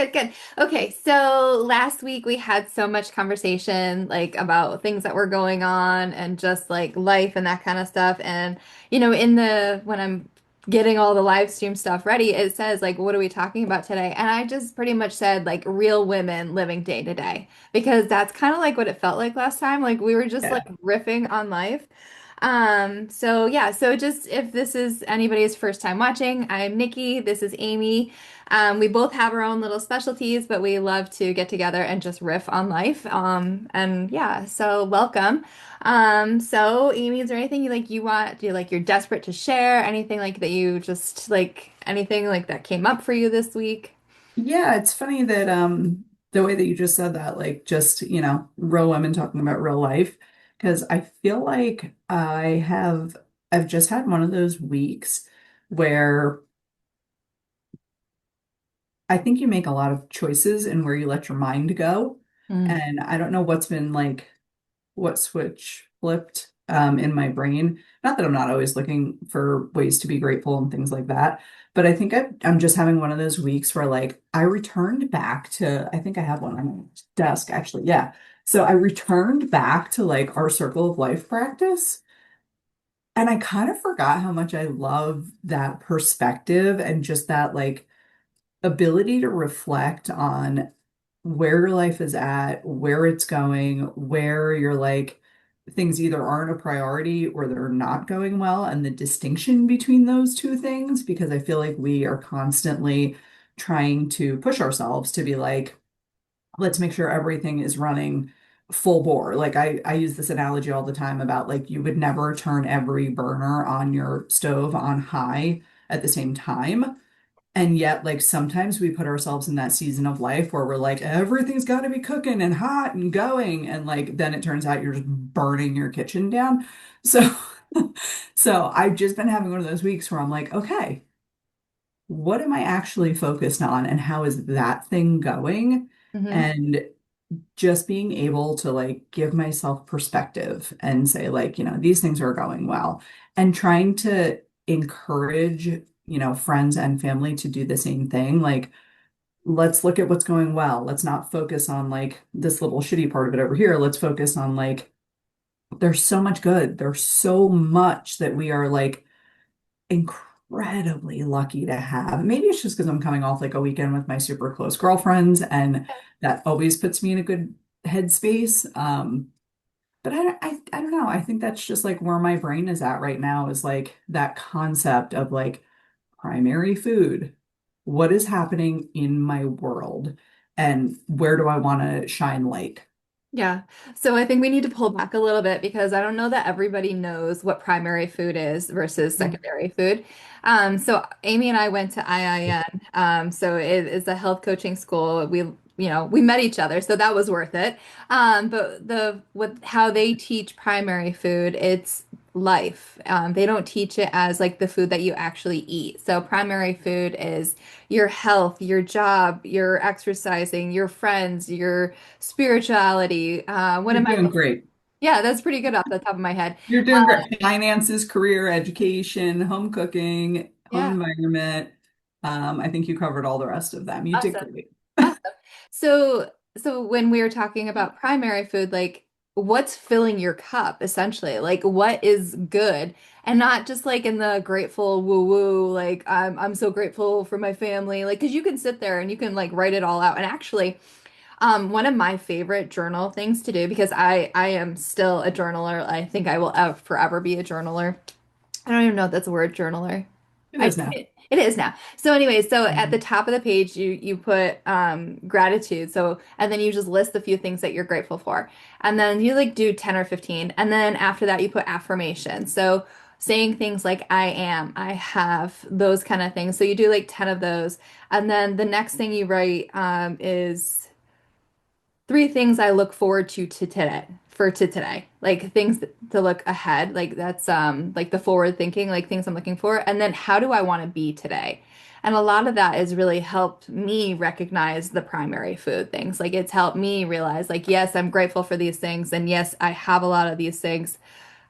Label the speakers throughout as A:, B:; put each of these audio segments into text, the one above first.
A: Good, good. Okay, so last week we had so much conversation like about things that were going on and just like life and that kind of stuff. And in the when I'm getting all the live stream stuff ready, it says like, what are we talking about today? And I just pretty much said like real women living day to day because that's kind of like what it felt like last time. Like we were just like
B: Yeah.
A: riffing on life. So yeah, so just if this is anybody's first time watching, I'm Nikki, this is Amy. We both have our own little specialties, but we love to get together and just riff on life. And yeah, so welcome. So Amy, is there anything you want, do you like you're desperate to share? Anything like that you just like anything like that came up for you this week?
B: Yeah, it's funny that the way that you just said that, like just, real women talking about real life, because I feel like I've just had one of those weeks where I think you make a lot of choices in where you let your mind go.
A: Mm.
B: And I don't know what's been like what switch flipped in my brain. Not that I'm not always looking for ways to be grateful and things like that, but I think I'm just having one of those weeks where like I returned back to, I think I have one on my desk actually. Yeah. So I returned back to like our circle of life practice. And I kind of forgot how much I love that perspective and just that like ability to reflect on where your life is at, where it's going, where you're like things either aren't a priority or they're not going well, and the distinction between those two things, because I feel like we are constantly trying to push ourselves to be like, let's make sure everything is running full bore. Like I use this analogy all the time about like you would never turn every burner on your stove on high at the same time. And yet, like sometimes we put ourselves in that season of life where we're like, everything's got to be cooking and hot and going. And like, then it turns out you're just burning your kitchen down. So, so I've just been having one of those weeks where I'm like, okay, what am I actually focused on? And how is that thing going?
A: Hmm.
B: And just being able to like give myself perspective and say, like, these things are going well. And trying to encourage, friends and family to do the same thing. Like, let's look at what's going well. Let's not focus on like this little shitty part of it over here. Let's focus on like, there's so much good. There's so much that we are like incredibly lucky to have. Maybe it's just because I'm coming off like a weekend with my super close girlfriends, and that always puts me in a good headspace. But I don't know. I think that's just like where my brain is at right now is like that concept of like primary food. What is happening in my world and where do I want to shine light?
A: Yeah. So I think we need to pull back a little bit because I don't know that everybody knows what primary food is versus
B: Mm.
A: secondary food. So Amy and I went to IIN. So it is a health coaching school. We met each other, so that was worth it. But how they teach primary food, it's life. They don't teach it as like the food that you actually eat. So primary food is your health, your job, your exercising, your friends, your spirituality. What
B: You're
A: am I
B: doing
A: missing?
B: great.
A: Yeah, that's pretty good off the top of my head.
B: You're doing
A: Uh,
B: great. Finances, career, education, home cooking, home
A: yeah,
B: environment. I think you covered all the rest of them. You did
A: awesome.
B: great.
A: Awesome. So when we were talking about primary food, like what's filling your cup essentially? Like what is good? And not just like in the grateful woo woo, like I'm so grateful for my family. Like, because you can sit there and you can like write it all out. And actually, one of my favorite journal things to do, because I am still a journaler. I think I will forever be a journaler. I don't even know if that's a word, journaler.
B: It is now.
A: It is now. So anyway, so at the
B: Mhm.
A: top of the page you put gratitude. So and then you just list the few things that you're grateful for. And then you like do 10 or 15. And then after that you put affirmation. So saying things like I am, I have, those kind of things. So you do like 10 of those. And then the next thing you write is three things I look forward to today to today. Like things to look ahead. Like that's like the forward thinking, like things I'm looking for. And then how do I want to be today? And a lot of that has really helped me recognize the primary food things. Like it's helped me realize like yes, I'm grateful for these things and yes, I have a lot of these things.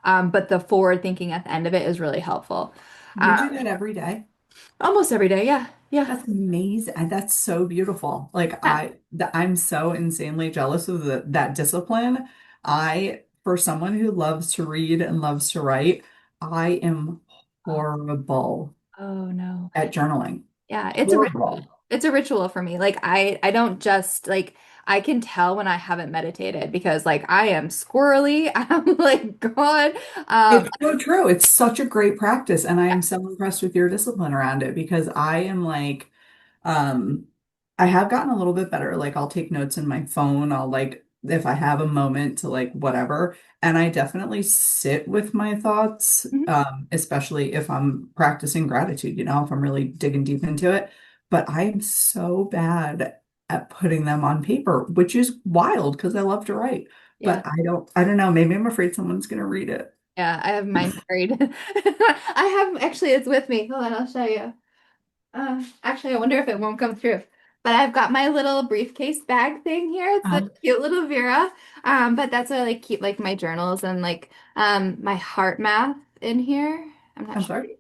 A: But the forward thinking at the end of it is really helpful.
B: You do
A: Um,
B: that every day.
A: almost every day, yeah. Yeah.
B: That's amazing. That's so beautiful. Like
A: Yeah.
B: I'm so insanely jealous of that discipline. For someone who loves to read and loves to write, I am
A: Oh,
B: horrible
A: oh no.
B: at journaling.
A: Yeah, it's a ritual.
B: Horrible.
A: It's a ritual for me. Like I don't just like I can tell when I haven't meditated because like I am squirrely. I'm like God.
B: It's so true. It's such a great practice, and I am so impressed with your discipline around it because I am like, um, I have gotten a little bit better. Like, I'll take notes in my phone. I'll like, if I have a moment to like whatever, and I definitely sit with my thoughts,
A: Mhm.
B: especially if I'm practicing gratitude, if I'm really digging deep into it. But I am so bad at putting them on paper, which is wild because I love to write.
A: Yeah.
B: But I don't know. Maybe I'm afraid someone's gonna read it.
A: Yeah, I have mine buried. I have actually it's with me. Hold on, I'll show you. Actually, I wonder if it won't come through. But I've got my little briefcase bag thing here. It's a
B: Um,
A: cute little Vera. But that's where I like keep like my journals and like my heart math in here. I'm not
B: I'm
A: sure.
B: sorry,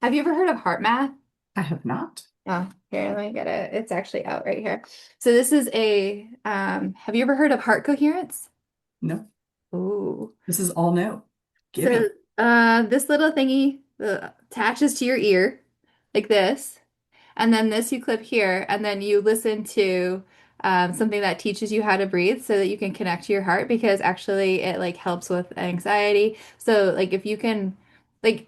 A: Have you ever heard of heart math?
B: I have not.
A: Oh, here, let me get it. It's actually out right here. So this is a have you ever heard of heart coherence?
B: No,
A: Ooh.
B: this is all new.
A: So
B: Gimme.
A: this little thingy attaches to your ear like this. And then this you clip here, and then you listen to something that teaches you how to breathe so that you can connect to your heart because actually it like helps with anxiety. So like like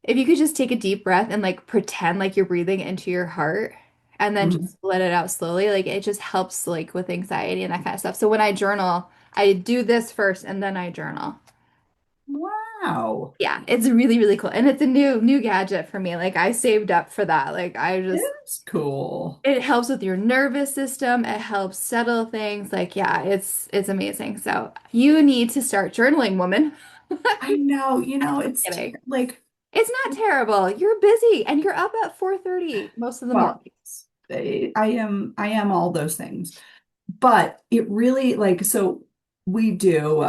A: if you could just take a deep breath and like pretend like you're breathing into your heart and then
B: Mhm.
A: just let it out slowly, like it just helps like with anxiety and that kind of stuff. So when I journal, I do this first and then I journal.
B: Wow.
A: Yeah, it's really, really cool. And it's a new gadget for me. Like I saved up for that. Like I
B: It
A: just
B: is cool.
A: it helps with your nervous system. It helps settle things. Like, yeah, it's amazing. So you need to start journaling, woman.
B: I know,
A: Kidding.
B: like,
A: It's not terrible. You're busy and you're up at 4:30 most of the
B: well,
A: morning.
B: I am all those things. But it really like so we do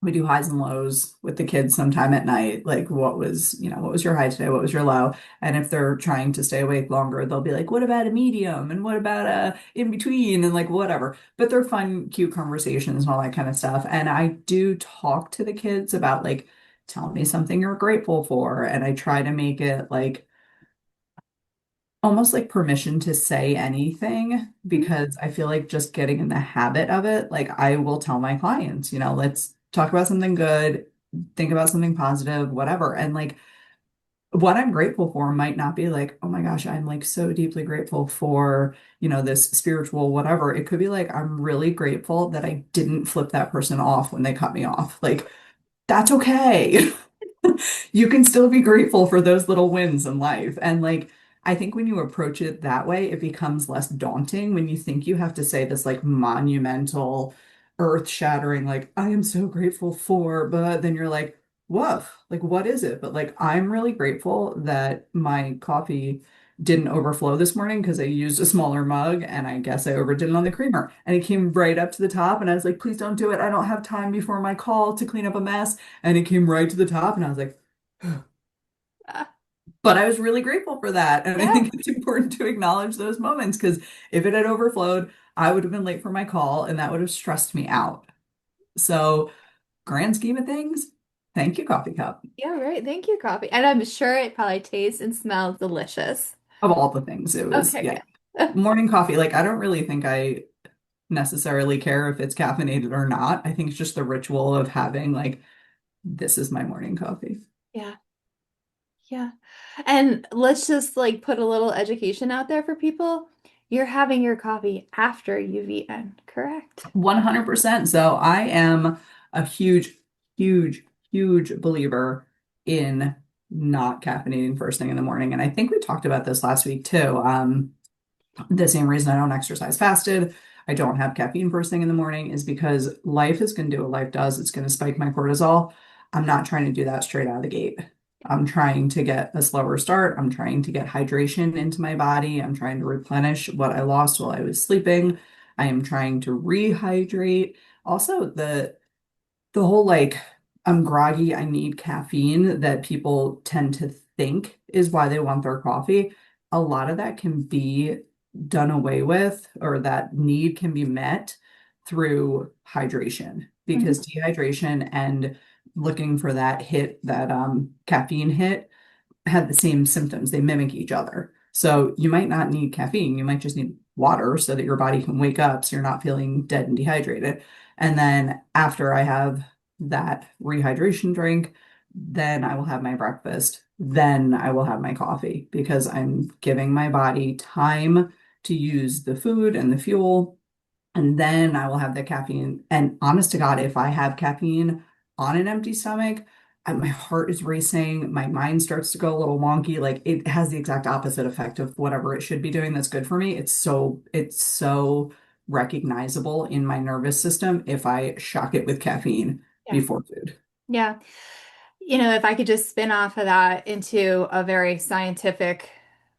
B: we do highs and lows with the kids sometime at night. Like what was your high today? What was your low? And if they're trying to stay awake longer, they'll be like, what about a medium? And what about a in between? And like whatever. But they're fun, cute conversations and all that kind of stuff. And I do talk to the kids about like, tell me something you're grateful for. And I try to make it like almost like permission to say anything
A: Mhm.
B: because I feel like just getting in the habit of it, like I will tell my clients, let's talk about something good, think about something positive, whatever. And like what I'm grateful for might not be like, oh my gosh, I'm like so deeply grateful for, this spiritual whatever. It could be like, I'm really grateful that I didn't flip that person off when they cut me off. Like, that's okay. You can still be grateful for those little wins in life. And like, I think when you approach it that way, it becomes less daunting when you think you have to say this like monumental, earth-shattering, like, I am so grateful for, but then you're like, woof, like, what is it? But like, I'm really grateful that my coffee didn't overflow this morning because I used a smaller mug and I guess I overdid it on the creamer. And it came right up to the top. And I was like, please don't do it. I don't have time before my call to clean up a mess. And it came right to the top, and I was like,
A: Uh,
B: but I was really grateful for that. And I
A: yeah,
B: think it's important to acknowledge those moments because if it had overflowed, I would have been late for my call and that would have stressed me out. So, grand scheme of things, thank you, coffee cup.
A: yeah, right. Thank you, coffee. And I'm sure it probably tastes and smells delicious.
B: Of all the things, it was,
A: Okay,
B: yeah.
A: good.
B: Morning coffee, like, I don't really think I necessarily care if it's caffeinated or not. I think it's just the ritual of having, like, this is my morning coffee.
A: Yeah, yeah. And let's just like put a little education out there for people. You're having your coffee after you've eaten, correct?
B: 100%. So I am a huge, huge, huge believer in not caffeinating first thing in the morning. And I think we talked about this last week too. The same reason I don't exercise fasted, I don't have caffeine first thing in the morning is because life is going to do what life does. It's going to spike my cortisol. I'm not trying to do that straight out of the gate. I'm trying to get a slower start. I'm trying to get hydration into my body. I'm trying to replenish what I lost while I was sleeping. I am trying to rehydrate. Also, the whole like I'm groggy, I need caffeine that people tend to think is why they want their coffee. a lot of that can be done away with, or that need can be met through hydration, because
A: Mhm.
B: dehydration and looking for that hit, that caffeine hit, have the same symptoms. They mimic each other. So you might not need caffeine. You might just need water so that your body can wake up so you're not feeling dead and dehydrated. And then after I have that rehydration drink, then I will have my breakfast. Then I will have my coffee because I'm giving my body time to use the food and the fuel, and then I will have the caffeine. And honest to God, if I have caffeine on an empty stomach, my heart is racing, my mind starts to go a little wonky. Like it has the exact opposite effect of whatever it should be doing that's good for me. It's so recognizable in my nervous system if I shock it with caffeine
A: Yeah.
B: before food.
A: Yeah. If I could just spin off of that into a very scientific,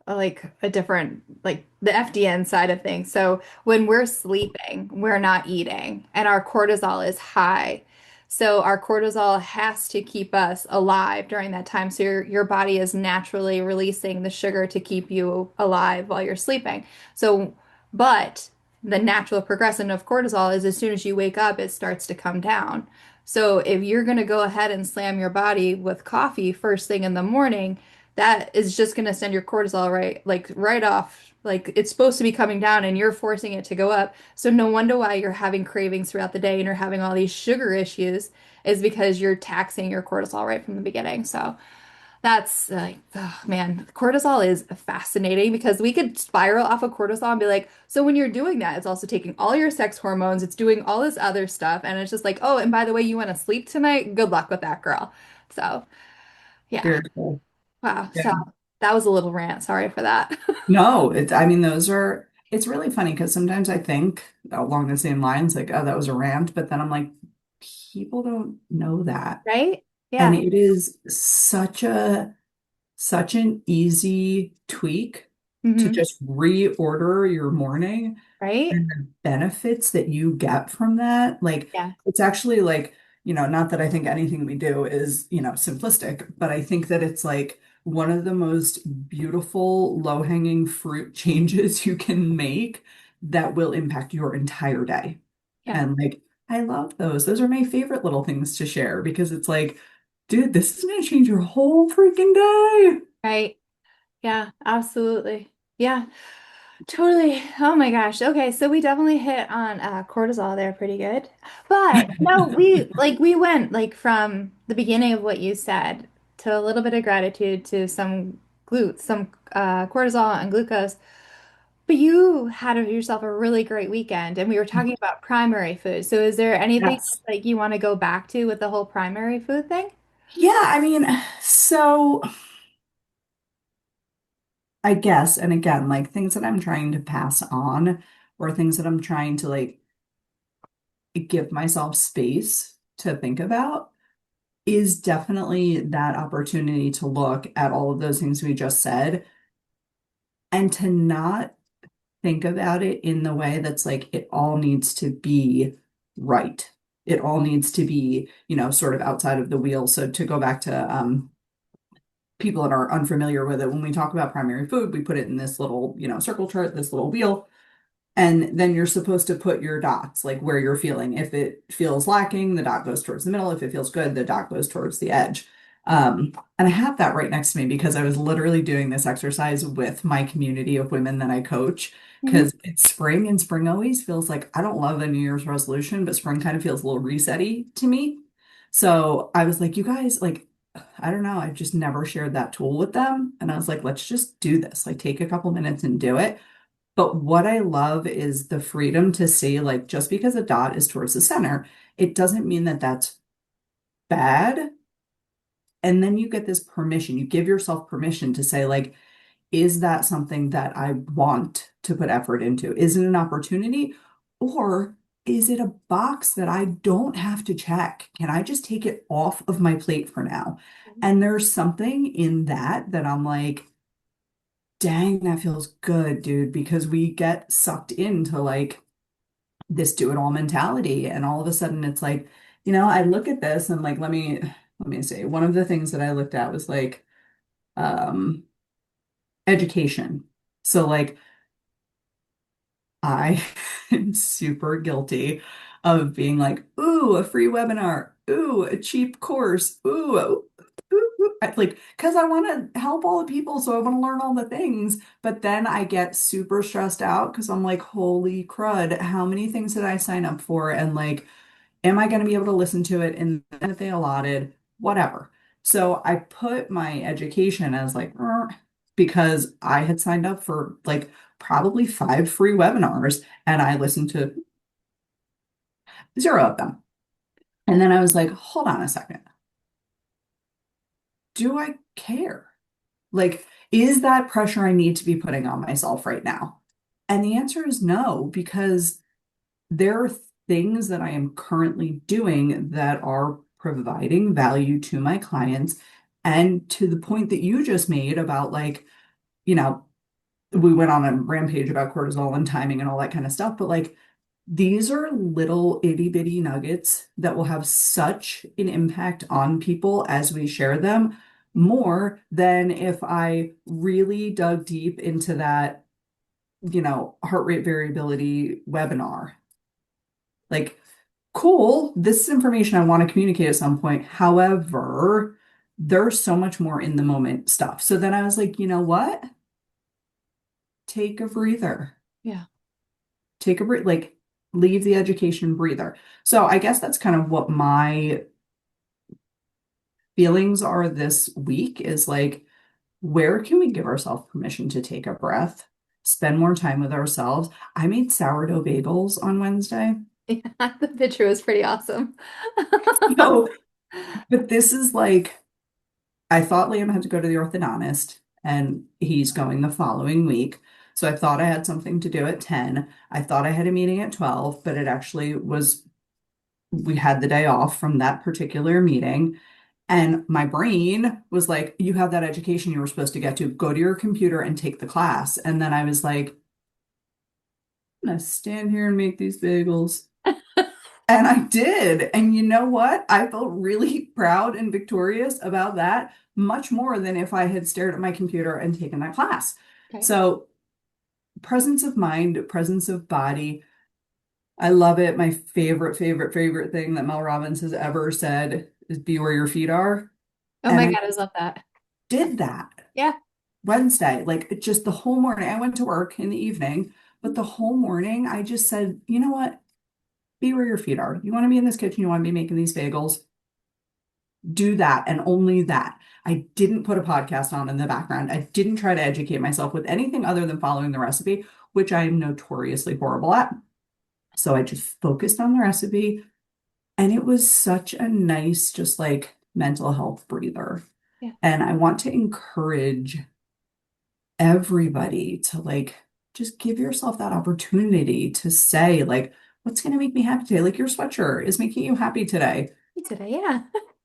A: like a different, like the FDN side of things. So when we're sleeping, we're not eating, and our cortisol is high. So our cortisol has to keep us alive during that time. So your body is naturally releasing the sugar to keep you alive while you're sleeping. So, but the natural progression of cortisol is as soon as you wake up, it starts to come down. So if you're going to go ahead and slam your body with coffee first thing in the morning, that is just going to send your cortisol right off. Like it's supposed to be coming down and you're forcing it to go up. So no wonder why you're having cravings throughout the day and you're having all these sugar issues is because you're taxing your cortisol right from the beginning. So that's like, oh, man, cortisol is fascinating because we could spiral off of cortisol and be like, so when you're doing that, it's also taking all your sex hormones, it's doing all this other stuff, and it's just like, oh, and by the way, you want to sleep tonight? Good luck with that, girl. So, yeah,
B: Very cool.
A: wow.
B: Yeah.
A: So that was a little rant. Sorry for that.
B: No, I mean, it's really funny because sometimes I think along the same lines, like, oh, that was a rant, but then I'm like, people don't know that.
A: Right?
B: And
A: Yeah.
B: it is such an easy tweak to
A: Hmm.
B: just reorder your morning,
A: Right?
B: and the benefits that you get from that. Like,
A: Yeah.
B: it's actually like, not that I think anything we do is, simplistic, but I think that it's like one of the most beautiful low-hanging fruit changes you can make that will impact your entire day.
A: Yeah.
B: And like, I love those. Those are my favorite little things to share because it's like, dude, this is going to change your whole freaking day.
A: Right. Yeah, absolutely. Yeah. Totally. Oh my gosh. Okay, so we definitely hit on cortisol there pretty good. But no, we went like from the beginning of what you said to a little bit of gratitude to some cortisol and glucose. But you had yourself a really great weekend, and we were talking about primary food. So is there anything
B: Yes.
A: like you want to go back to with the whole primary food thing?
B: Yeah, I mean, so I guess, and again, like things that I'm trying to pass on, or things that I'm trying to like give myself space to think about, is definitely that opportunity to look at all of those things we just said and to not think about it in the way that's like it all needs to be right. It all needs to be, sort of outside of the wheel. So to go back to people that are unfamiliar with it, when we talk about primary food, we put it in this little, circle chart, this little wheel. And then you're supposed to put your dots, like where you're feeling. If it feels lacking, the dot goes towards the middle. If it feels good, the dot goes towards the edge. And I have that right next to me because I was literally doing this exercise with my community of women that I coach.
A: Hmm.
B: Because it's spring, and spring always feels like, I don't love a New Year's resolution, but spring kind of feels a little reset-y to me. So I was like, you guys, like, I don't know, I've just never shared that tool with them. And I was like, let's just do this. Like, take a couple minutes and do it. But what I love is the freedom to say, like, just because a dot is towards the center, it doesn't mean that that's bad. And then you get this permission, you give yourself permission to say, like, is that something that I want to put effort into? Is it an opportunity? Or is it a box that I don't have to check? Can I just take it off of my plate for now? And there's something in that I'm like, dang, that feels good, dude, because we get sucked into like this do it all mentality. And all of a sudden it's like, I look at this and like, let me say, one of the things that I looked at was like, um, education. So like I am super guilty of being like, ooh, a free webinar, ooh, a cheap course, like, because I want to help all the people, so I want to learn all the things. But then I get super stressed out because I'm like, holy crud, how many things did I sign up for? And like, am I going to be able to listen to it in the time that they allotted? Whatever. So I put my education as like, because I had signed up for like probably 5 free webinars and I listened to 0 of them. And then I was like, hold on a second. Do I care? Like, is that pressure I need to be putting on myself right now? And the answer is no, because there are things that I am currently doing that are providing value to my clients. And to the point that you just made about like, you know, we went on a rampage about cortisol and timing and all that kind of stuff, but like these are little itty bitty nuggets that will have such an impact on people as we share them, more than if I really dug deep into that, heart rate variability webinar. Like, cool, this is information I want to communicate at some point. However, there's so much more in the moment stuff. So then I was like, you know what? Take a breather.
A: Yeah.
B: Take a break, like leave the education breather. So I guess that's kind of what my feelings are this week is like, where can we give ourselves permission to take a breath, spend more time with ourselves? I made sourdough bagels on Wednesday.
A: Yeah, the picture was pretty awesome.
B: So, but this is like, I thought Liam had to go to the orthodontist and he's going the following week. So I thought I had something to do at 10. I thought I had a meeting at 12, but it actually was, we had the day off from that particular meeting. And my brain was like, you have that education you were supposed to get to. Go to your computer and take the class. And then I was like, I'm gonna stand here and make these bagels. And I did. And you know what? I felt really proud and victorious about that, much more than if I had stared at my computer and taken that class.
A: Okay.
B: So, presence of mind, presence of body. I love it. My favorite thing that Mel Robbins has ever said is be where your feet are.
A: Oh
B: And
A: my
B: I
A: God, I love that.
B: did that
A: Yeah.
B: Wednesday, like just the whole morning. I went to work in the evening, but the whole morning I just said, you know what? Be where your feet are. You want to be in this kitchen, you want to be making these bagels, do that and only that. I didn't put a podcast on in the background. I didn't try to educate myself with anything other than following the recipe, which I am notoriously horrible at. So I just focused on the recipe, and it was such a nice, just like mental health breather.
A: Yeah.
B: And I want to encourage everybody to like just give yourself that opportunity to say, like, what's going to make me happy today? Like your sweatshirt is making you happy today.
A: Today, yeah.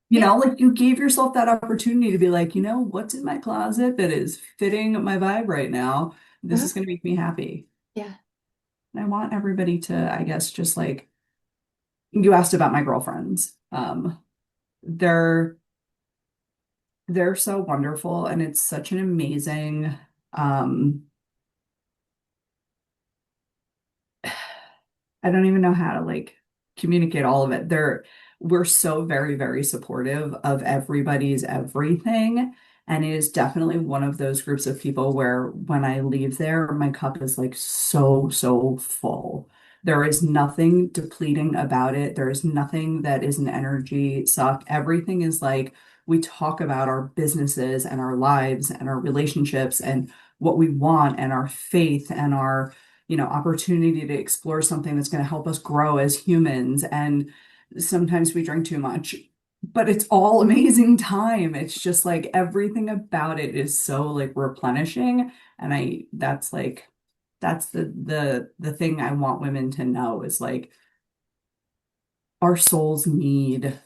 B: You
A: Yeah.
B: know, like you gave yourself that opportunity to be like, what's in my closet that is fitting my vibe right now? This
A: Uh-huh.
B: is going to make me happy.
A: Yeah.
B: And I want everybody to, I guess, just like you asked about my girlfriends. They're they're so wonderful and it's such an amazing um I don't even know how to like communicate all of it. We're so very supportive of everybody's everything. And it is definitely one of those groups of people where when I leave there, my cup is like so full. There is nothing depleting about it. There is nothing that is an energy suck. Everything is like we talk about our businesses and our lives and our relationships and what we want and our faith and our opportunity to explore something that's going to help us grow as humans. And sometimes we drink too much, but it's all amazing time. It's just like everything about it is so like replenishing. And that's the thing I want women to know is like our souls need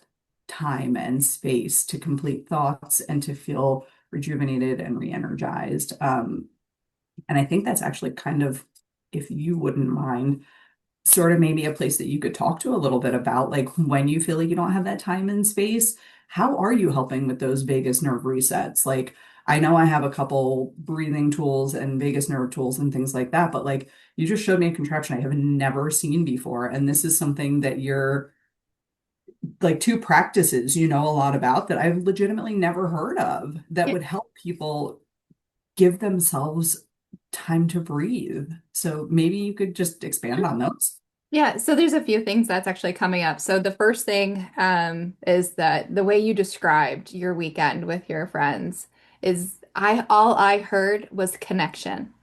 B: time and space to complete thoughts and to feel rejuvenated and re-energized. And I think that's actually kind of, if you wouldn't mind, sort of maybe a place that you could talk to a little bit about, like when you feel like you don't have that time and space, how are you helping with those vagus nerve resets? Like, I know I have a couple breathing tools and vagus nerve tools and things like that, but like you just showed me a contraption I have never seen before. And this is something that you're like two practices you know a lot about that I've legitimately never heard of that
A: Yeah.
B: would help people give themselves time to breathe. So maybe you could just expand on those.
A: Yeah, so there's a few things that's actually coming up. So the first thing is that the way you described your weekend with your friends is I all I heard was connection.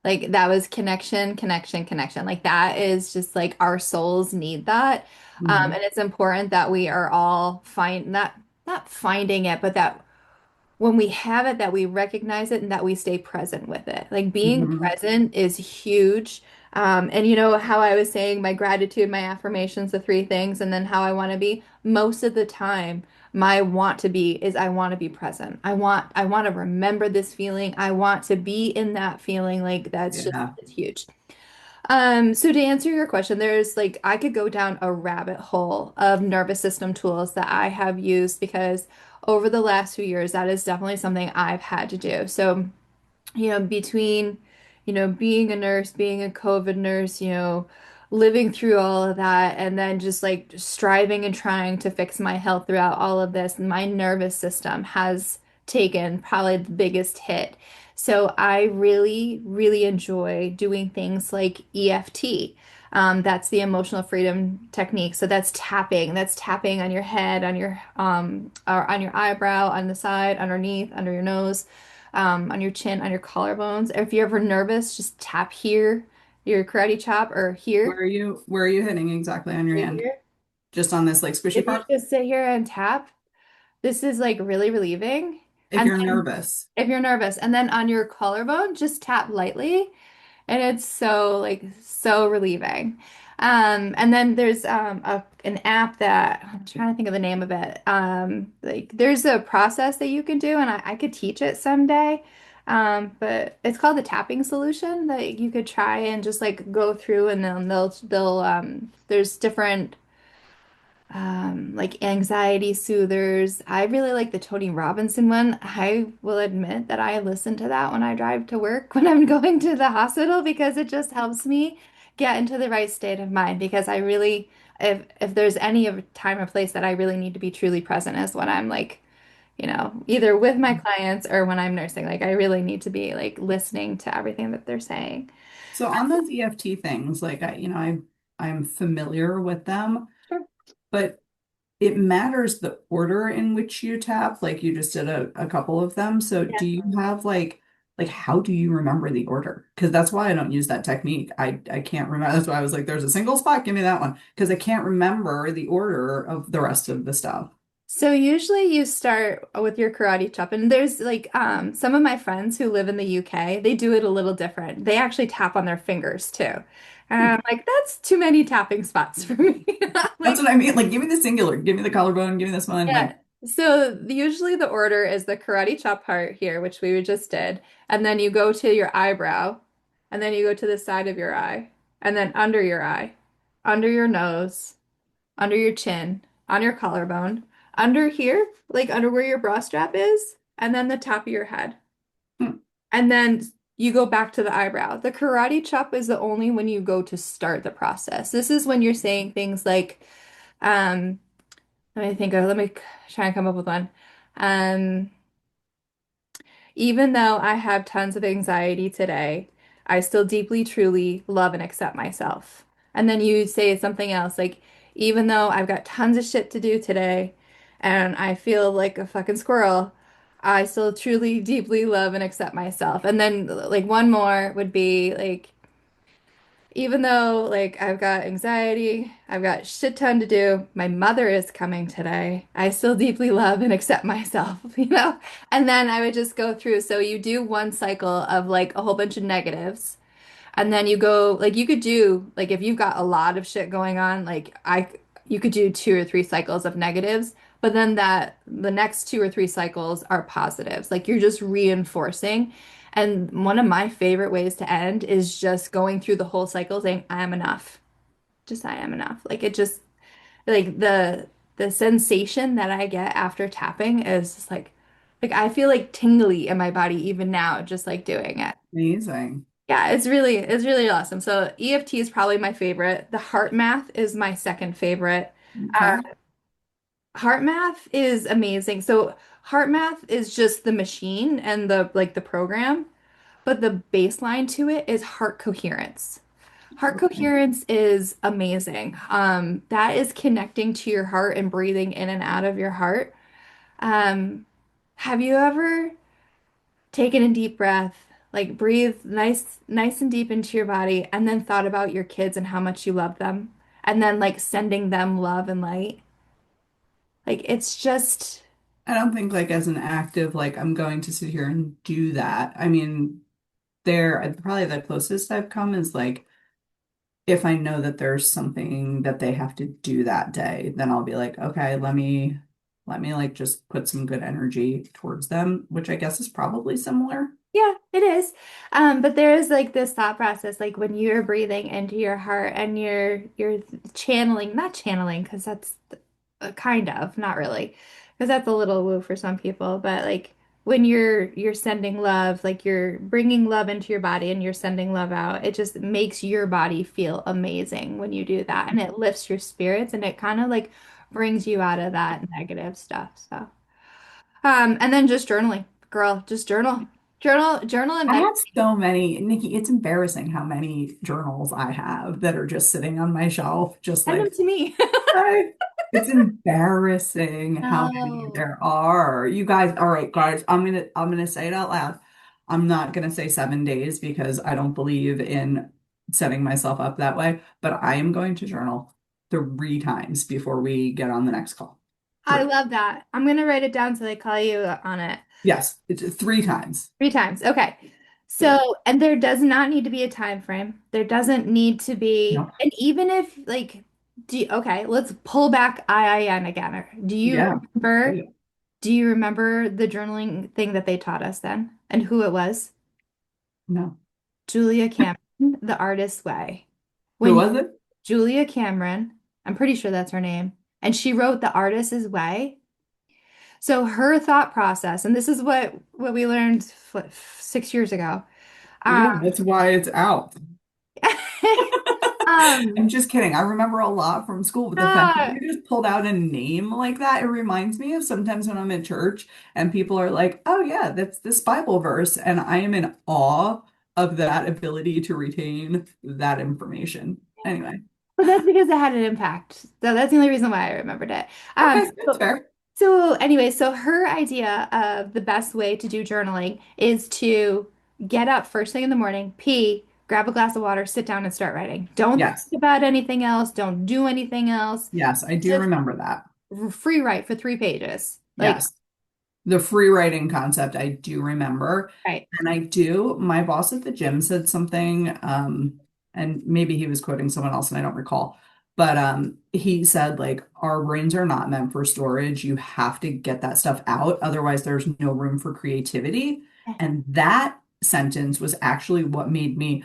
A: Like that was connection, connection, connection. Like that is just like our souls need that.
B: Hmm.
A: And it's important that we are all find not finding it, but that when we have it, that we recognize it and that we stay present with it. Like being
B: Hmm.
A: present is huge. And you know how I was saying my gratitude, my affirmations, the three things, and then how I want to be. Most of the time, my want to be is I want to be present. I want to remember this feeling. I want to be in that feeling. Like that's just
B: Yeah.
A: it's huge. So to answer your question, there's like I could go down a rabbit hole of nervous system tools that I have used because over the last few years, that is definitely something I've had to do. So, between, being a nurse, being a COVID nurse, living through all of that, and then just like striving and trying to fix my health throughout all of this, my nervous system has taken probably the biggest hit. So I really, really enjoy doing things like EFT. That's the emotional freedom technique. So that's tapping. That's tapping on your head, or on your eyebrow, on the side, underneath, under your nose, on your chin, on your collarbones. If you're ever nervous, just tap here, your karate chop, or here,
B: Where are you hitting exactly on your
A: right
B: hand?
A: here.
B: Just on this like squishy
A: If you
B: part?
A: just sit here and tap, this is like really relieving.
B: If
A: And
B: you're
A: then
B: nervous.
A: if you're nervous, and then on your collarbone, just tap lightly. And it's so like so relieving. And then there's an app that I'm trying to think of the name of it. Like there's a process that you can do, and I could teach it someday. But it's called the tapping solution that you could try and just like go through, and then they'll there's different like anxiety soothers. I really like the Tony Robinson one. I will admit that I listen to that when I drive to work when I'm going to the hospital because it just helps me get into the right state of mind because I really if there's any of time or place that I really need to be truly present is when I'm like, either with my clients or when I'm nursing. Like I really need to be like listening to everything that they're saying.
B: So on those EFT things, like I'm familiar with them,
A: Sure.
B: but it matters the order in which you tap, like you just did a couple of them. So
A: Yeah.
B: do you have like how do you remember the order? Because that's why I don't use that technique. I can't remember. That's why I was like, there's a single spot, give me that one. Because I can't remember the order of the rest of the stuff.
A: So usually you start with your karate chop, and there's like some of my friends who live in the UK, they do it a little different. They actually tap on their fingers too. And
B: Hmm.
A: I'm like, that's too many tapping spots for me.
B: That's
A: Like,
B: what I mean. Like, give me the singular, give me the collarbone, give me this one.
A: yeah.
B: Like,
A: So usually the order is the karate chop part here, which we just did, and then you go to your eyebrow, and then you go to the side of your eye, and then under your eye, under your nose, under your chin, on your collarbone, under here, like under where your bra strap is, and then the top of your head.
B: hmm,
A: And then you go back to the eyebrow. The karate chop is the only when you go to start the process. This is when you're saying things like, um, let me try and come up with one. Um, Even though I have tons of anxiety today, I still deeply, truly love and accept myself. And then you say something else like, even though I've got tons of shit to do today and I feel like a fucking squirrel, I still truly, deeply love and accept myself. And then, like, one more would be like, even though like I've got anxiety, I've got shit ton to do, my mother is coming today. I still deeply love and accept myself, you know? And then I would just go through. So you do one cycle of like a whole bunch of negatives. And then you go like you could do like if you've got a lot of shit going on, like I you could do two or three cycles of negatives, but then that the next two or three cycles are positives. Like you're just reinforcing. And one of my favorite ways to end is just going through the whole cycle saying, I am enough. Just I am enough. Like it just like the sensation that I get after tapping is just like Like I feel like tingly in my body even now, just like doing it.
B: Amazing.
A: Yeah, it's really awesome. So EFT is probably my favorite. The heart math is my second favorite.
B: Okay.
A: Heart math is amazing. So heart math is just the machine and the like the program, but the baseline to it is heart coherence. Heart
B: Okay.
A: coherence is amazing. That is connecting to your heart and breathing in and out of your heart. Um, have you ever taken a deep breath, like breathe nice and deep into your body, and then thought about your kids and how much you love them, and then like sending them love and light? Like it's just,
B: I don't think like as an active, like I'm going to sit here and do that. I mean, there probably the closest I've come is like if I know that there's something that they have to do that day, then I'll be like, okay, let me like just put some good energy towards them, which I guess is probably similar.
A: yeah, it is. But there is like this thought process, like when you're breathing into your heart and you're channeling, not channeling, because that's kind of, not really, because that's a little woo for some people, but like when you're sending love, like you're bringing love into your body and you're sending love out, it just makes your body feel amazing when you do that, and it lifts your spirits and it kind of like brings you out of that negative stuff. So. And then just journaling. Girl, just journal. Journal and
B: I have
A: meditate.
B: so many, Nikki, it's embarrassing how many journals I have that are just sitting on my shelf, just
A: Send them
B: like
A: to me.
B: right. It's embarrassing how many
A: No.
B: there are. You guys, all right, guys, I'm gonna say it out loud. I'm not gonna say 7 days because I don't believe in setting myself up that way, but I am going to journal 3 times before we get on the next call.
A: I
B: Three.
A: love that. I'm gonna write it down so they call you on it.
B: Yes, it's 3 times.
A: 3 times. Okay.
B: Three.
A: So, and there does not need to be a time frame. There doesn't need to be,
B: No.
A: and even if like, okay, let's pull back IIN again.
B: Yeah.
A: Do you remember the journaling thing that they taught us then and who it was?
B: No.
A: Julia Cameron, The Artist's Way.
B: Who
A: When
B: was it?
A: Julia Cameron, I'm pretty sure that's her name, and she wrote The Artist's Way. So her thought process, and this is what we learned 6 years ago. Um,
B: Yeah, that's why it's out.
A: um,
B: I'm just kidding. I remember a lot from school, but the fact that
A: uh,
B: you just pulled out a name like that, it reminds me of sometimes when I'm at church and people are like, oh, yeah, that's this Bible verse. And I am in awe of that ability to retain that information. Anyway,
A: but that's because it had an impact. So that's the only reason why I remembered it. Um,
B: okay, that's
A: so,
B: fair.
A: so anyway, so her idea of the best way to do journaling is to get up first thing in the morning, pee, grab a glass of water, sit down and start writing. Don't think
B: Yes,
A: about anything else. Don't do anything else.
B: yes, I do
A: Just
B: remember that.
A: free write for 3 pages. Like,
B: Yes. The free writing concept, I do remember.
A: right.
B: And I do, my boss at the gym said something, and maybe he was quoting someone else and I don't recall. But he said, like, our brains are not meant for storage. You have to get that stuff out. Otherwise, there's no room for creativity. And that sentence was actually what made me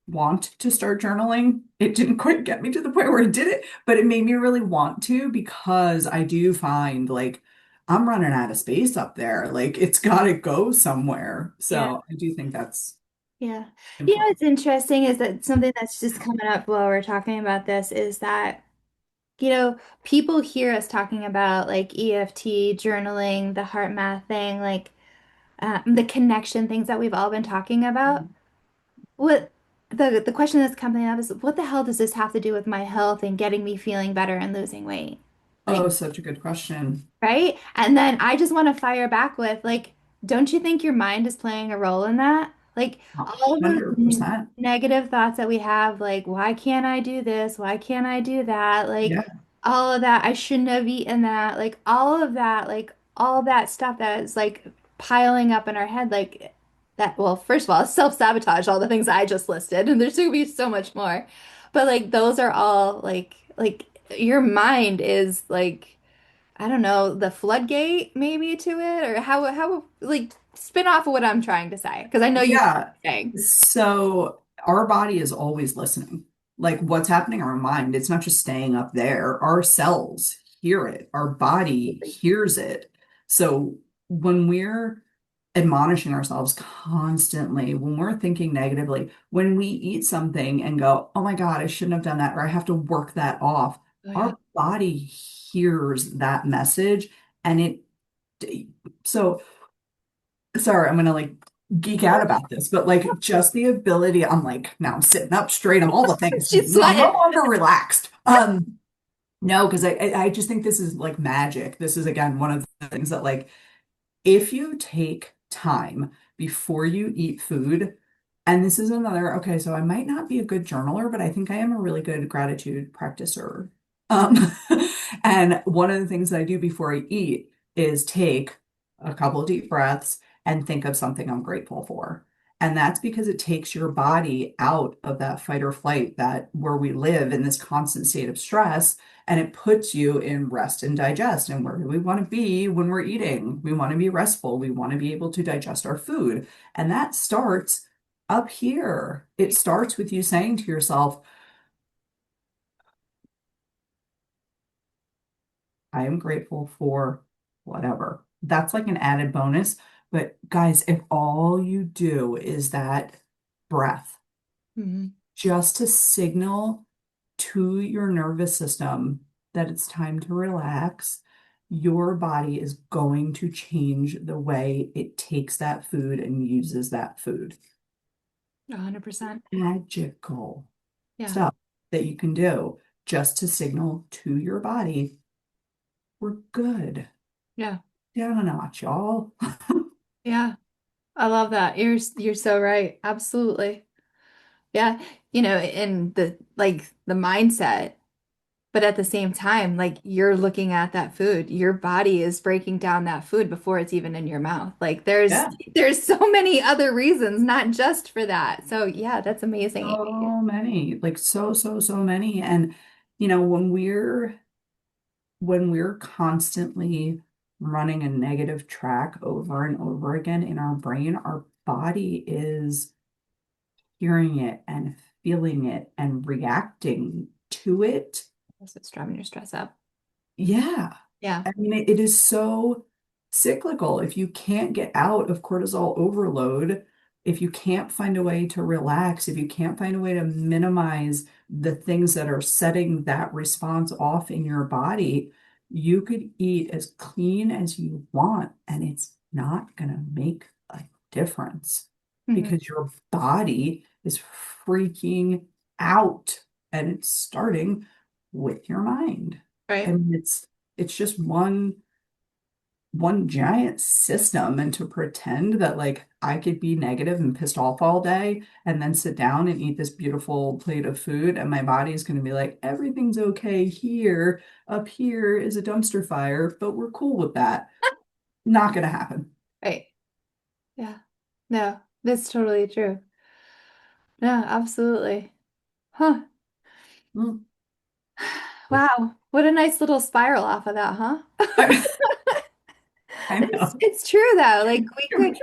B: want to start journaling. It didn't quite get me to the point where I did it, but it made me really want to because I do find like I'm running out of space up there. Like it's got to go somewhere.
A: Yeah.
B: So I do think that's
A: Yeah. You know,
B: important.
A: what's interesting is that something that's just coming up while we're talking about this is that, people hear us talking about like EFT, journaling, the heart math thing, like the connection things that we've all been talking about. What the question that's coming up is, what the hell does this have to do with my health and getting me feeling better and losing weight? Like,
B: Oh, such a good question.
A: right? And then I just want to fire back with like, don't you think your mind is playing a role in that? Like all the
B: 100%.
A: negative thoughts that we have, like, why can't I do this? Why can't I do that? Like
B: Yeah.
A: all of that, I shouldn't have eaten that. Like all of that, like all that stuff that is like piling up in our head, like that. Well, first of all, self-sabotage, all the things I just listed, and there's going to be so much more. But like those are all like your mind is like I don't know, the floodgate maybe to it, or how like spin off of what I'm trying to say because I know you know what
B: Yeah.
A: I'm saying.
B: So our body is always listening. Like what's happening in our mind, it's not just staying up there. Our cells hear it. Our body hears it. So when we're admonishing ourselves constantly, when we're thinking negatively, when we eat something and go, oh my God, I shouldn't have done that, or I have to work that off,
A: Oh yeah.
B: our body hears that message and so sorry, I'm gonna like geek out about this, but like just the ability, I'm like, now I'm sitting up straight, I'm all the things.
A: She's
B: I'm no
A: sweating.
B: longer relaxed. No, because I just think this is like magic. This is again one of the things that like if you take time before you eat food, and this is another, okay, so I might not be a good journaler, but I think I am a really good gratitude practicer. Um, and one of the things that I do before I eat is take a couple of deep breaths and think of something I'm grateful for. And that's because it takes your body out of that fight or flight that where we live in this constant state of stress and it puts you in rest and digest. And where do we want to be when we're eating? We want to be restful. We want to be able to digest our food. And that starts up here. It starts with you saying to yourself, I am grateful for whatever. That's like an added bonus. But guys, if all you do is that breath,
A: Mhm.
B: just to signal to your nervous system that it's time to relax, your body is going to change the way it takes that food and uses that food.
A: 100%.
B: Magical
A: Yeah.
B: stuff that you can do just to signal to your body, we're good.
A: Yeah.
B: Down a notch, y'all.
A: Yeah. I love that. You're so right. Absolutely. Yeah. In the mindset, but at the same time, like you're looking at that food, your body is breaking down that food before it's even in your mouth. Like there's
B: Yeah,
A: there's so many other reasons, not just for that. So yeah, that's amazing, Amy.
B: so many, like so many. And when we're constantly running a negative track over and over again in our brain, our body is hearing it and feeling it and reacting to it.
A: So it's driving your stress up.
B: Yeah.
A: Yeah.
B: I mean, it is so cyclical. If you can't get out of cortisol overload, if you can't find a way to relax, if you can't find a way to minimize the things that are setting that response off in your body, you could eat as clean as you want, and it's not going to make a difference
A: Mhm.
B: because your body is freaking out and it's starting with your mind. I
A: Right.
B: mean, it's just one giant system, and to pretend that like I could be negative and pissed off all day and then sit down and eat this beautiful plate of food and my body is going to be like everything's okay here, up here is a dumpster fire, but we're cool with that. Not going to happen.
A: Right. Yeah. No, that's totally true. No, absolutely. Huh.
B: Mm.
A: Wow. What a nice little spiral off of that, huh?
B: I, I
A: It's
B: know.
A: it's true though. Like we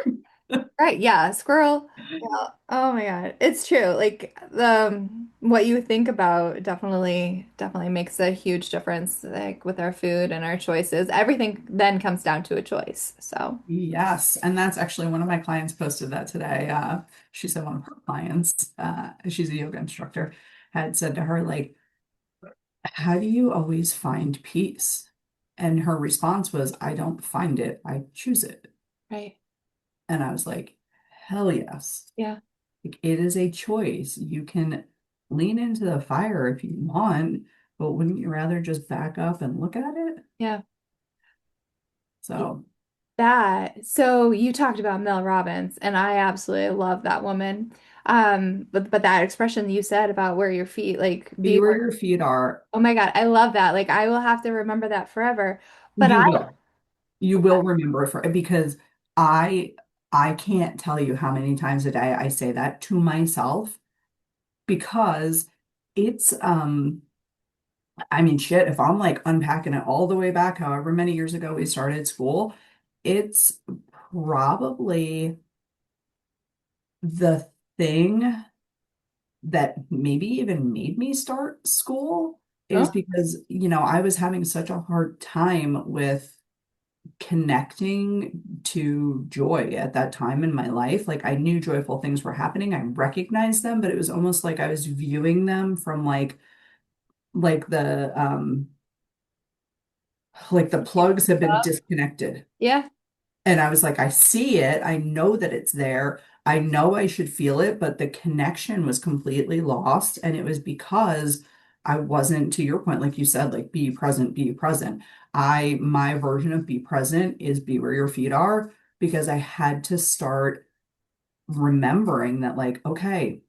A: could, right, yeah, squirrel. Yeah. Oh my God. It's true. Like the what you think about definitely makes a huge difference, like with our food and our choices. Everything then comes down to a choice. So,
B: Yes, and that's actually one of my clients posted that today. She said one of her clients, she's a yoga instructor, had said to her, like, how do you always find peace? And her response was, I don't find it, I choose it.
A: right.
B: And I was like, hell yes.
A: Yeah.
B: Like, it is a choice. You can lean into the fire if you want, but wouldn't you rather just back up and look at it?
A: Yeah.
B: So,
A: That. So you talked about Mel Robbins, and I absolutely love that woman. But that expression you said about where your feet like
B: be
A: be
B: where
A: where,
B: your feet are.
A: oh my God, I love that. Like I will have to remember that forever. But
B: You will. You will remember it because I I can't tell you how many times a day I say that to myself because it's I mean shit, if I'm like unpacking it all the way back however many years ago we started school, it's probably the thing that maybe even made me start school is
A: oh,
B: because I was having such a hard time with connecting to joy at that time in my life. Like I knew joyful things were happening. I recognized them, but it was almost like I was viewing them from like the plugs have been disconnected.
A: Yeah.
B: And I was like, I see it. I know that it's there. I know I should feel it, but the connection was completely lost. And it was because I wasn't, to your point, like you said, like be present, be present. My version of be present is be where your feet are, because I had to start remembering that, like, okay,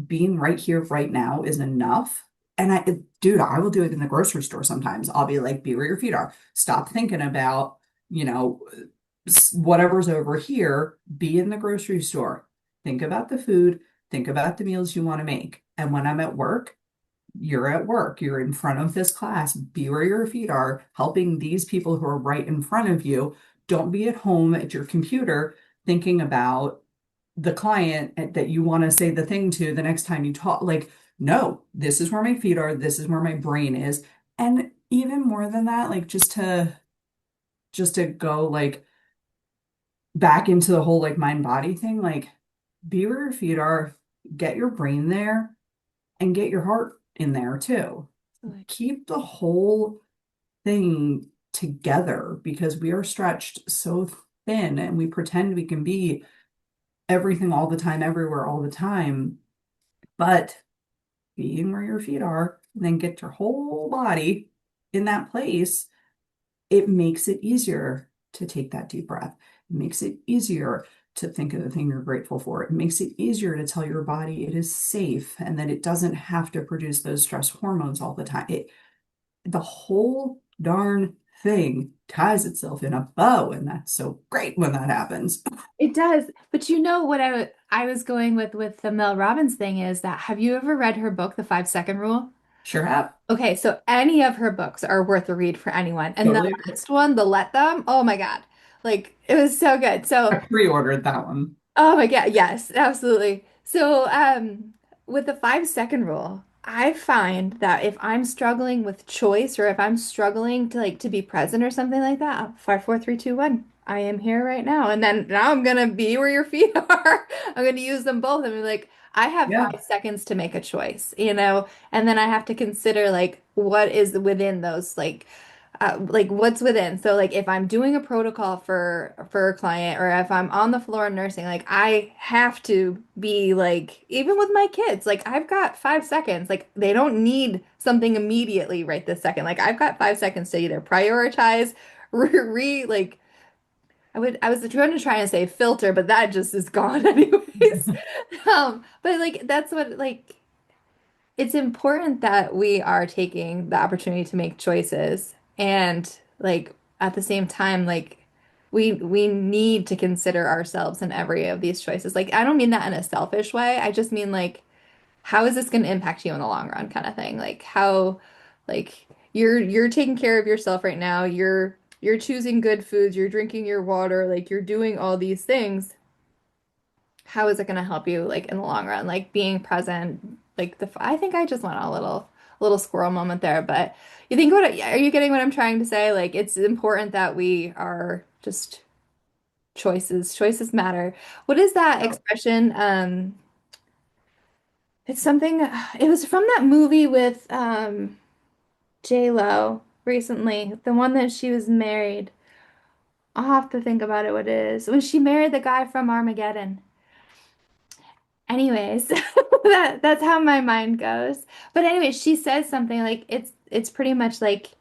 B: being right here, right now is enough. And dude, I will do it in the grocery store sometimes. I'll be like, be where your feet are. Stop thinking about, you know, whatever's over here. Be in the grocery store. Think about the food. Think about the meals you want to make. And when I'm at work, you're at work. You're in front of this class. Be where your feet are, helping these people who are right in front of you. Don't be at home at your computer thinking about the client that you want to say the thing to the next time you talk. Like, no, this is where my feet are. This is where my brain is. And even more than that, like just to go like back into the whole like mind body thing, like be where your feet are, get your brain there and get your heart in there too. Keep the whole thing together because we are stretched so thin and we pretend we can be everything all the time, everywhere all the time. But being where your feet are, and then get your whole body in that place, it makes it easier to take that deep breath. It makes it easier to think of the thing you're grateful for. It makes it easier to tell your body it is safe and that it doesn't have to produce those stress hormones all the time. The whole darn thing ties itself in a bow, and that's so great when that happens.
A: It does. But you know what I was going with the Mel Robbins thing is that have you ever read her book, The 5 Second Rule?
B: Sure have.
A: Okay, so any of her books are worth a read for anyone. And the
B: Totally agree.
A: last one, The Let Them, oh my God. Like it was so good.
B: I
A: So
B: pre-ordered that one.
A: oh my God, yes, absolutely. So, with the 5 second rule, I find that if I'm struggling with choice or if I'm struggling to like to be present or something like that, 5, 4, 3, 2, 1. I am here right now. And then now I'm gonna be where your feet are. I'm gonna use them both. I'm like, I have
B: Yeah.
A: 5 seconds to make a choice, and then I have to consider like what is within those like what's within. So like if I'm doing a protocol for a client or if I'm on the floor nursing, like I have to be like even with my kids, like I've got 5 seconds. Like they don't need something immediately right this second. Like I've got 5 seconds to either prioritize, like I was trying to say filter, but that just is gone anyways. But like that's what like it's important that we are taking the opportunity to make choices and like at the same time like we need to consider ourselves in every of these choices. Like I don't mean that in a selfish way. I just mean like how is this going to impact you in the long run kind of thing. Like how like you're taking care of yourself right now. You're choosing good foods, you're drinking your water, like you're doing all these things how is it going to help you like in the long run? Like being present, like I think I just went on a little squirrel moment there, but you think are you getting what I'm trying to say? Like it's important that we are just choices matter. What is that
B: Oh,
A: expression? It's something it was from that movie with J Lo recently, the one that she was married. I'll have to think about it what it is. When she married the guy from Armageddon. Anyways, that's how my mind goes. But anyways, she says something like it's pretty much like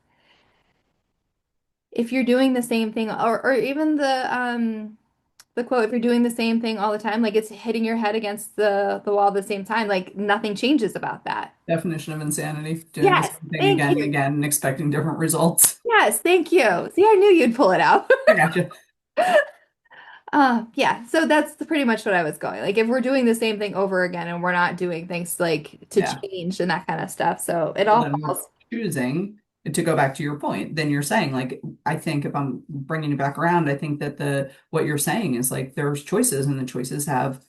A: if you're doing the same thing or even the quote, if you're doing the same thing all the time, like it's hitting your head against the wall at the same time, like nothing changes about that.
B: definition of insanity. Doing the
A: Yes,
B: same thing
A: thank
B: again and
A: you.
B: again and expecting different results.
A: Yes, thank you. See, I knew you'd pull it out.
B: I gotcha.
A: Yeah, so that's pretty much what I was going. Like if we're doing the same thing over again and we're not doing things like to
B: Yeah.
A: change and that kind of stuff. So it
B: Well,
A: all
B: then we're
A: falls.
B: choosing to go back to your point. Then you're saying, like, I think if I'm bringing it back around, I think that the what you're saying is like there's choices and the choices have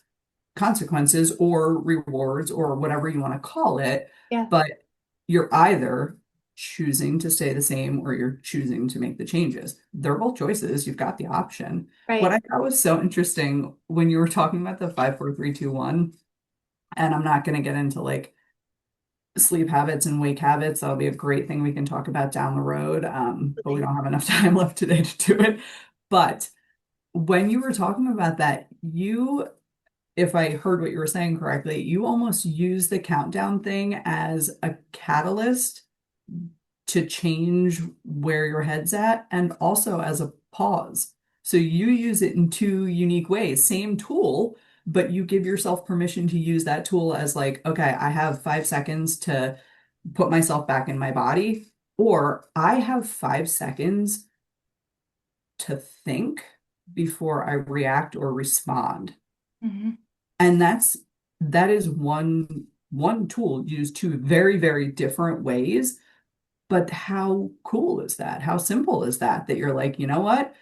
B: consequences or rewards or whatever you want to call it.
A: Yeah.
B: But you're either choosing to stay the same or you're choosing to make the changes. They're both choices. You've got the option. What
A: Right.
B: I thought was so interesting when you were talking about the 5, 4, 3, 2, 1, and I'm not going to get into like sleep habits and wake habits. That'll be a great thing we can talk about down the road. But we don't have enough time left today to do it. But when you were talking about that, you, if I heard what you were saying correctly, you almost use the countdown thing as a catalyst to change where your head's at and also as a pause. So you use it in two unique ways, same tool, but you give yourself permission to use that tool as like, okay, I have 5 seconds to put myself back in my body, or I have 5 seconds to think before I react or respond.
A: Hmm.
B: And that is one tool used two very, very different ways. But how cool is that? How simple is that? That you're like, you know what?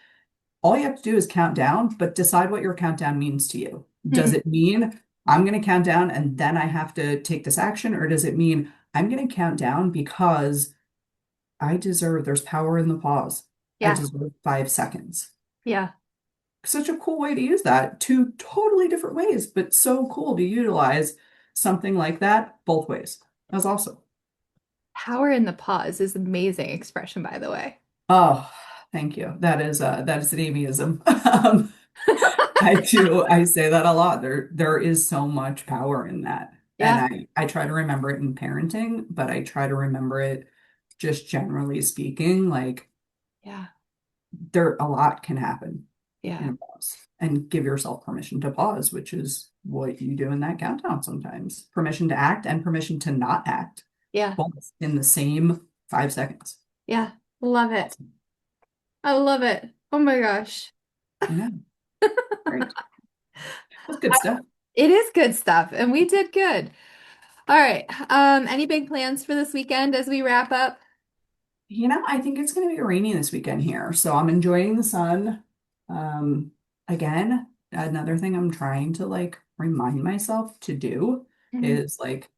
B: All you have to do is count down, but decide what your countdown means to you. Does it mean I'm going to count down and then I have to take this action? Or does it mean I'm going to count down because there's power in the pause. I
A: Yeah.
B: deserve 5 seconds.
A: Yeah.
B: Such a cool way to use that. Two totally different ways, but so cool to utilize something like that both ways. That's awesome.
A: Power in the pause is an amazing expression, by the way.
B: Oh, thank you. That is an Amyism. I say that a lot. There is so much power in that. And
A: Yeah.
B: I try to remember it in parenting, but I try to remember it just generally speaking, like
A: Yeah.
B: there a lot can happen in
A: Yeah.
B: a pause. And give yourself permission to pause, which is what you do in that countdown sometimes. Permission to act and permission to not act,
A: Yeah.
B: both in the same 5 seconds.
A: Yeah. Love it.
B: Awesome.
A: I love it. Oh my gosh.
B: I know. Great. That's good stuff.
A: It is good stuff, and we did good. All right. Any big plans for this weekend as we wrap up?
B: I think it's going to be rainy this weekend here, so I'm enjoying the sun. Um, Again, another thing I'm trying to like remind myself to do
A: Mhm.
B: is like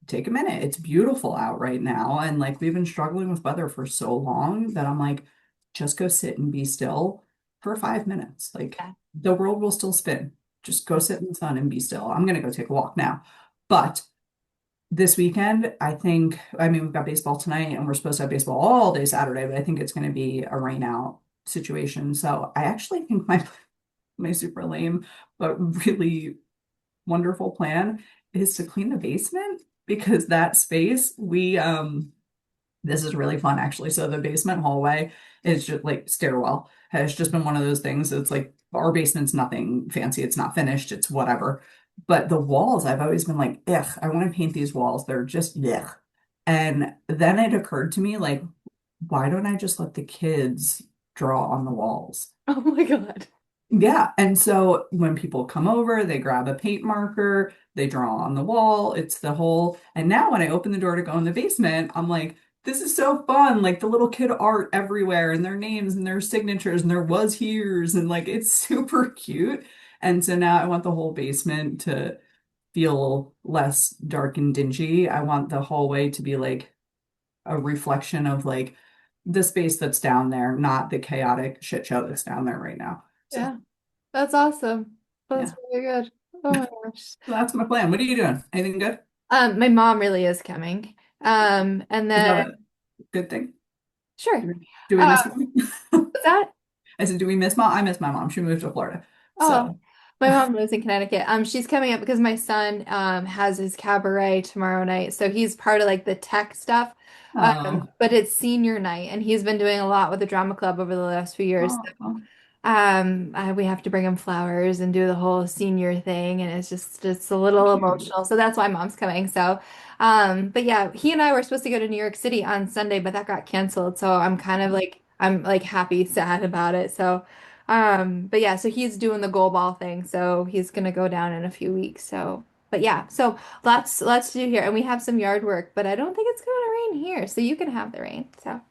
B: take a minute. It's beautiful out right now, and like we've been struggling with weather for so long that I'm like, just go sit and be still for 5 minutes. Like
A: Yeah.
B: the world will still spin. Just go sit in the sun and be still. I'm gonna go take a walk now, but this weekend, I mean, we've got baseball tonight and we're supposed to have baseball all day Saturday, but I think it's going to be a rain out situation. So I actually think my super lame, but really wonderful plan is to clean the basement because that space this is really fun, actually. So the basement hallway is just like stairwell has just been one of those things. It's like our basement's nothing fancy. It's not finished. It's whatever. But the walls, I've always been like, ugh, I want to paint these walls. They're just ugh. And then it occurred to me, like, why don't I just let the kids draw on the walls?
A: Oh my God.
B: Yeah. And so when people come over, they grab a paint marker, they draw on the wall. It's the whole. And now when I open the door to go in the basement, I'm like, this is so fun. Like the little kid art everywhere and their names and their signatures and their was here's and like it's super cute. And so now I want the whole basement to feel less dark and dingy. I want the hallway to be like a reflection of like the space that's down there, not the chaotic shit show that's down there right now. So
A: Yeah. That's awesome. That's
B: yeah.
A: really good. Oh my gosh.
B: So that's my plan. What are you doing? Anything good?
A: My mom really is coming. And
B: Is that
A: then
B: a good thing?
A: sure.
B: Do we
A: Uh,
B: miss mom?
A: what's that?
B: I said, do we miss mom? I miss my mom. She moved to Florida.
A: Oh,
B: So,
A: my mom lives in Connecticut. She's coming up because my son has his cabaret tomorrow night. So he's part of like the tech stuff.
B: oh,
A: But it's senior night and he's been doing a lot with the drama club over the last few years.
B: oh,
A: We have to bring him flowers and do the whole senior thing, and it's a little
B: cute.
A: emotional. So that's why mom's coming. So, but yeah, he and I were supposed to go to New York City on Sunday, but that got canceled. So I'm like happy, sad about it. So, but yeah, so he's doing the goal ball thing. So he's gonna go down in a few weeks. So, but yeah, so lots to do here, and we have some yard work, but I don't think it's gonna rain here, so you can have the rain. So.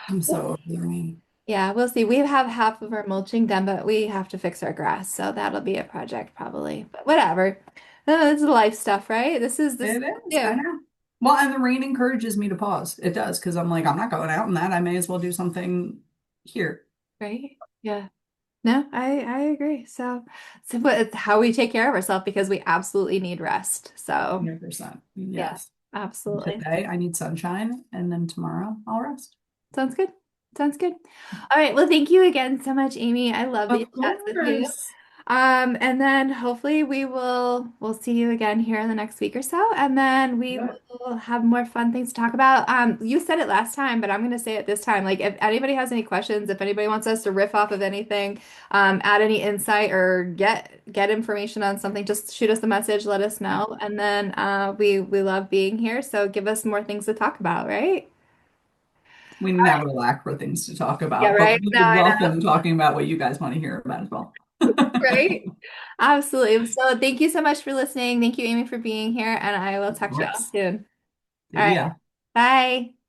B: I'm so over the rain.
A: Yeah, we'll see. We have half of our mulching done, but we have to fix our grass, so that'll be a project probably. But whatever. It's life stuff, right? This is
B: It is. I
A: yeah.
B: know. Well, and the rain encourages me to pause. It does, because I'm like, I'm not going out in that. I may as well do something here.
A: Right? Yeah. No, I agree. But it's how we take care of ourselves because we absolutely need rest. So
B: 100%.
A: yeah,
B: Yes.
A: absolutely.
B: Today I need sunshine, and then tomorrow I'll rest.
A: Sounds good. Sounds good. All right. Well, thank you again so much, Amy. I love these
B: Of
A: chats with you.
B: course.
A: And then hopefully we'll see you again here in the next week or so, and then we
B: Yeah.
A: will have more fun things to talk about. You said it last time, but I'm going to say it this time. Like, if anybody has any questions, if anybody wants us to riff off of anything, add any insight or get information on something, just shoot us a message, let us
B: Yeah.
A: know, and then we love being here. So give us more things to talk about, right?
B: We never lack for things to talk
A: Yeah,
B: about, but
A: right.
B: we
A: No,
B: would
A: I know.
B: welcome talking about what you guys want to hear about as well.
A: Right? Absolutely. So thank you so much for listening. Thank you, Amy, for being here, and I will
B: Of
A: talk to you all
B: course.
A: soon. All
B: See
A: right.
B: ya.
A: Bye.